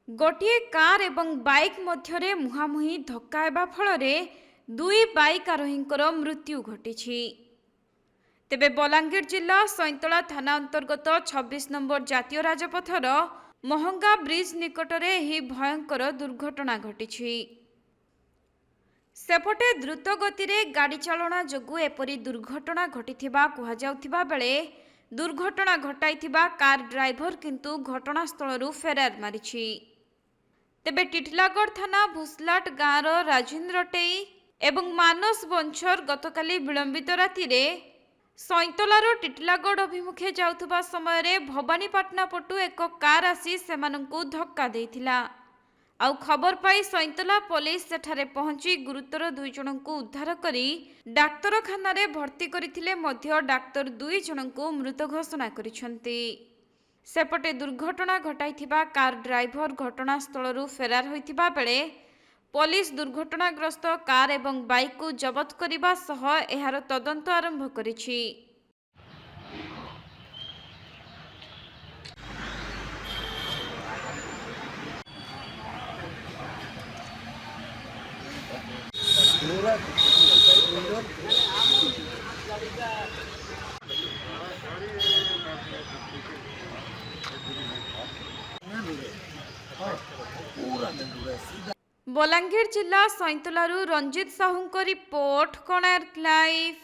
गोटे कार एवं बाइक मध्यरे मुहांमुही धक्का हेबा फलरे दुई बाइक आरोहींकर मृत्यु घटी। तेबे बलांगीर जिला सैंतला थाना अंतर्गत 26 नंबर जातीय राजपथर महंगा ब्रिज निकटरे एही भयंकर दुर्घटना घटी। सेपटे द्रुत गति गाड़ी चालना जोगु एपरी दुर्घटना घटिथिबा कुहाजाउथिबा बेले दुर्घटना घटाइथिबा कार ड्राइवर किंतु घटनास्थलरू फेरार मारिछि। तेबे टिटलागढ़ थाना भुसलाट गाँवर राजेन्द्र टेई एवं मानस बंछर गतकाली विलंबित रातिरे सैंतलार टिटलागढ़ अभिमुखे जाउथुबा समय भवानीपाटना पटु एक कार आसी सेमानंकु धक्का देइथिला। आउ खबर पाई सैंतला पुलिस सेठारे पहुंची गुरुतर दुई जनंकु उद्धार करी डाक्तरखाना रे भर्ती करिथिले मध्य डाक्तर दुई जनंकु मृत घोषणा करिसंती। सेपटे दुर्घटना घटाइथिबा कार ड्राइवर घटनास्थलरू फेरार होइथिबा बेले पुलिस दुर्घटनाग्रस्त कार एवं बाइक को जबत करिबा सह एहार तदंत आरंभ करिछि। बलांगीर जिला सैंतलारू रंजित साहू रिपोर्ट, कोणार्क लाइव।